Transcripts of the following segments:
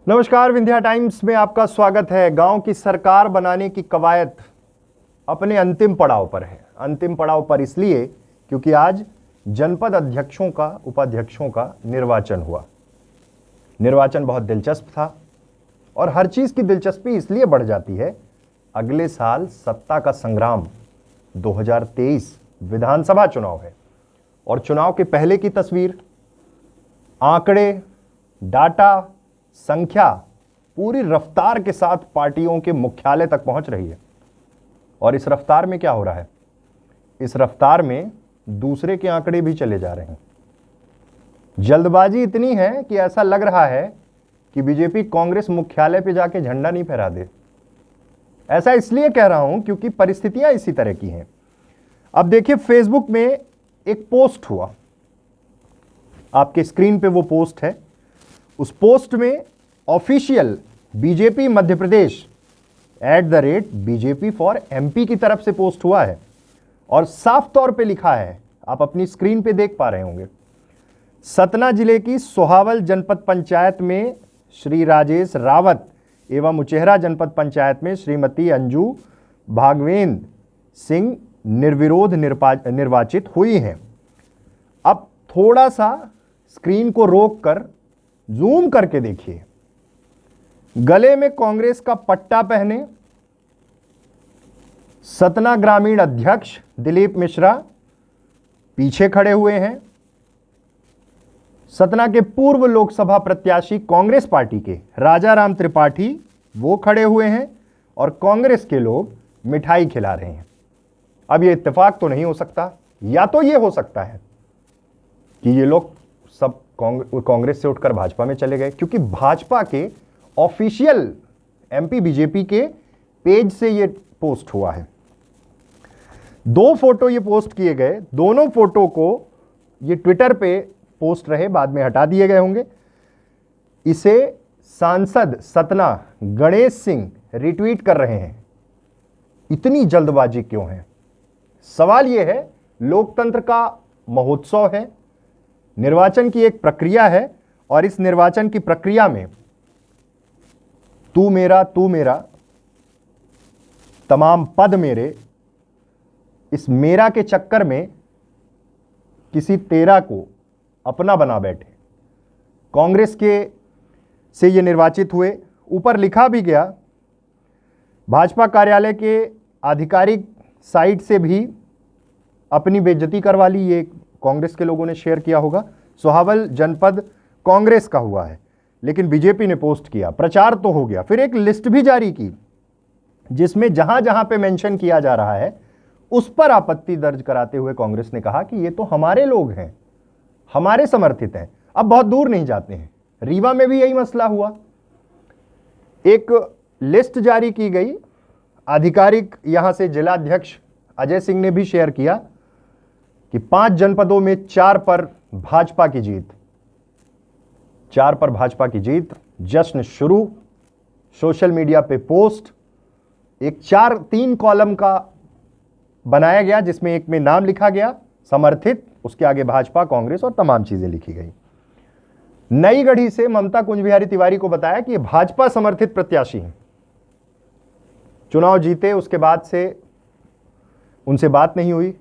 नमस्कार, विंध्या टाइम्स में आपका स्वागत है। गांव की सरकार बनाने की कवायद अपने अंतिम पड़ाव पर है। अंतिम पड़ाव पर इसलिए क्योंकि आज जनपद अध्यक्षों का, उपाध्यक्षों का निर्वाचन हुआ। निर्वाचन बहुत दिलचस्प था और हर चीज की दिलचस्पी इसलिए बढ़ जाती है, अगले साल सत्ता का संग्राम 2023 विधानसभा चुनाव है और चुनाव के पहले की तस्वीर, आंकड़े, डाटा, संख्या पूरी रफ्तार के साथ पार्टियों के मुख्यालय तक पहुंच रही है। और इस रफ्तार में क्या हो रहा है? इस रफ्तार में दूसरे के आंकड़े भी चले जा रहे हैं। जल्दबाजी इतनी है कि ऐसा लग रहा है कि बीजेपी कांग्रेस मुख्यालय पे जाके झंडा नहीं फहरा दे। ऐसा इसलिए कह रहा हूं क्योंकि परिस्थितियां इसी तरह की हैं। अब देखिए, फेसबुक में एक पोस्ट हुआ, आपके स्क्रीन पे वो पोस्ट है। उस पोस्ट में official BJP Madhya Pradesh @BJP for MP की तरफ से पोस्ट हुआ है और साफ तौर पे लिखा है, आप अपनी स्क्रीन पे देख पा रहे होंगे। सतना जिले की सोहावल जनपद पंचायत में श्री राजेश रावत एवं उचेहरा जनपद पंचायत में श्रीमती अंजू भागवेंद्र सिंह निर्विरोध निर्वाचित हुई हैं। अब थोड़ा सा स्क्रीन को रोक कर जूम करके देखिए। गले में कांग्रेस का पट्टा पहने सतना ग्रामीण अध्यक्ष दिलीप मिश्रा पीछे खड़े हुए हैं। सतना के पूर्व लोकसभा प्रत्याशी कांग्रेस पार्टी के राजाराम त्रिपाठी वो खड़े हुए हैं और कांग्रेस के लोग मिठाई खिला रहे हैं। अब ये इत्तेफाक तो नहीं हो सकता, या तो ये हो सकता है कि ये लोग सब कांग्रेस से उठकर भाजपा में चले गए, क्योंकि भाजपा के ऑफिशियल MP बीजेपी के पेज से ये पोस्ट हुआ है। 2 फोटो ये पोस्ट किए गए, दोनों फोटो को ये ट्विटर पे पोस्ट रहे, बाद में हटा दिए गए होंगे। इसे सांसद सतना गणेश सिंह रिट्वीट कर रहे हैं। इतनी जल्दबाजी क्यों है? सवाल यह है, लोकतंत्र का महोत्सव है, निर्वाचन की एक प्रक्रिया है और इस निर्वाचन की प्रक्रिया में तू मेरा तमाम पद मेरे, इस मेरा के चक्कर में किसी तेरा को अपना बना बैठे। कांग्रेस के से ये निर्वाचित हुए। ऊपर लिखा भी गया, भाजपा कार्यालय के आधिकारिक साइट से भी अपनी बेइज्जती करवा ली। ये कांग्रेस के लोगों ने शेयर किया होगा। सोहावल जनपद कांग्रेस का हुआ है, लेकिन बीजेपी ने पोस्ट किया, प्रचार तो हो गया। फिर एक लिस्ट भी जारी की जिसमें जहां जहां पे मेंशन किया जा रहा है उस पर आपत्ति दर्ज कराते हुए कांग्रेस ने कहा कि ये तो हमारे लोग हैं, हमारे समर्थित हैं। अब बहुत दूर नहीं जाते हैं, रीवा में भी यही मसला हुआ। एक लिस्ट जारी की गई, आधिकारिक यहां से जिलाध्यक्ष अजय सिंह ने भी शेयर किया कि 5 जनपदों में 4 पर भाजपा की जीत, 4 पर भाजपा की जीत। जश्न शुरू। सोशल मीडिया पे पोस्ट एक 3 कॉलम का बनाया गया, जिसमें एक में नाम लिखा गया समर्थित, उसके आगे भाजपा, कांग्रेस और तमाम चीजें लिखी गई। नई गढ़ी से ममता कुंज बिहारी तिवारी को बताया कि ये भाजपा समर्थित प्रत्याशी हैं। चुनाव जीते, उसके बाद से उनसे बात नहीं हुई।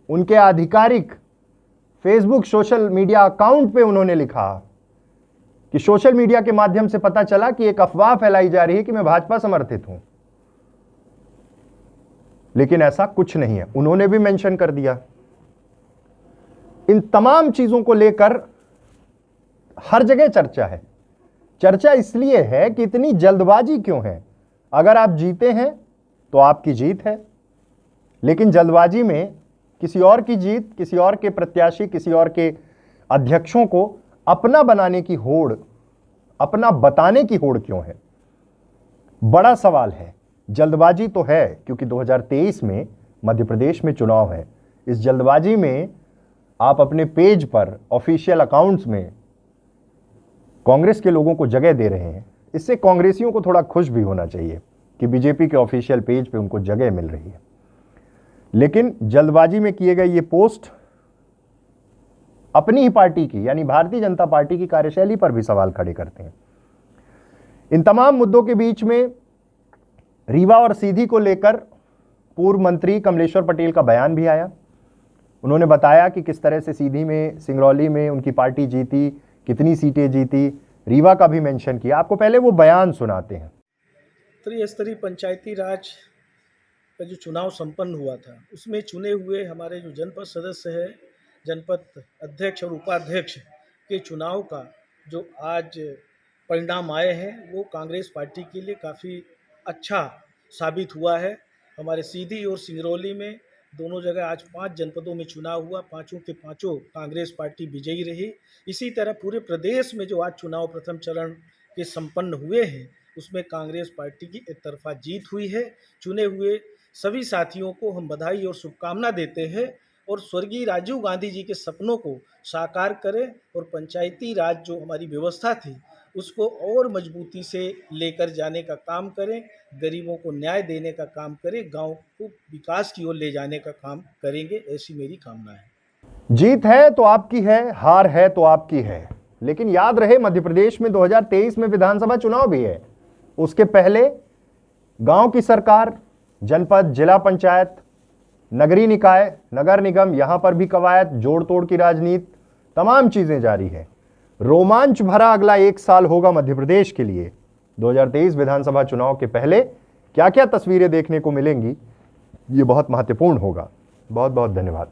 उनके आधिकारिक फेसबुक सोशल मीडिया अकाउंट पे उन्होंने लिखा कि सोशल मीडिया के माध्यम से पता चला कि एक अफवाह फैलाई जा रही है कि मैं भाजपा समर्थित हूं, लेकिन ऐसा कुछ नहीं है। उन्होंने भी मेंशन कर दिया। इन तमाम चीजों को लेकर हर जगह चर्चा है। चर्चा इसलिए है कि इतनी जल्दबाजी क्यों है? अगर आप जीते हैं तो आपकी जीत है, लेकिन जल्दबाजी में किसी और की जीत, किसी और के प्रत्याशी, किसी और के अध्यक्षों को अपना बनाने की होड़, अपना बताने की होड़ क्यों है? बड़ा सवाल है। जल्दबाजी तो है क्योंकि 2023 में मध्य प्रदेश में चुनाव है। इस जल्दबाजी में आप अपने पेज पर, ऑफिशियल अकाउंट्स में कांग्रेस के लोगों को जगह दे रहे हैं। इससे कांग्रेसियों को थोड़ा खुश भी होना चाहिए कि बीजेपी के ऑफिशियल पेज पे उनको जगह मिल रही है। लेकिन जल्दबाजी में किए गए ये पोस्ट अपनी ही पार्टी की, यानी भारतीय जनता पार्टी की कार्यशैली पर भी सवाल खड़े करते हैं। इन तमाम मुद्दों के बीच में रीवा और सीधी को लेकर पूर्व मंत्री कमलेश्वर पटेल का बयान भी आया। उन्होंने बताया कि किस तरह से सीधी में, सिंगरौली में उनकी पार्टी जीती, कितनी सीटें जीती, रीवा का भी मेंशन किया। आपको पहले वो बयान सुनाते हैं। त्रिस्तरीय पंचायती राज का जो चुनाव संपन्न हुआ था, उसमें चुने हुए हमारे जो जनपद सदस्य है, जनपद अध्यक्ष और उपाध्यक्ष के चुनाव का जो आज परिणाम आए हैं, वो कांग्रेस पार्टी के लिए काफ़ी अच्छा साबित हुआ है। हमारे सीधी और सिंगरौली में दोनों जगह आज 5 जनपदों में चुनाव हुआ, पाँचों के पाँचों कांग्रेस पार्टी विजयी रही। इसी तरह पूरे प्रदेश में जो आज चुनाव प्रथम चरण के संपन्न हुए हैं, उसमें कांग्रेस पार्टी की एक तरफा जीत हुई है। चुने हुए सभी साथियों को हम बधाई और शुभकामना देते हैं और स्वर्गीय राजीव गांधी जी के सपनों को साकार करें और पंचायती राज जो हमारी व्यवस्था थी उसको और मजबूती से लेकर जाने का काम करें, गरीबों को न्याय देने का काम करें, गांव को विकास की ओर ले जाने का काम करेंगे, ऐसी मेरी कामना है। जीत है तो आपकी है, हार है तो आपकी है, लेकिन याद रहे मध्य प्रदेश में 2023 में विधानसभा चुनाव भी है। उसके पहले गांव की सरकार, जनपद, जिला पंचायत, नगरीय निकाय, नगर निगम, यहां पर भी कवायद, जोड़ तोड़ की राजनीति, तमाम चीजें जारी है। रोमांच भरा अगला 1 साल होगा मध्य प्रदेश के लिए। 2023 विधानसभा चुनाव के पहले क्या क्या तस्वीरें देखने को मिलेंगी, ये बहुत महत्वपूर्ण होगा। बहुत बहुत धन्यवाद।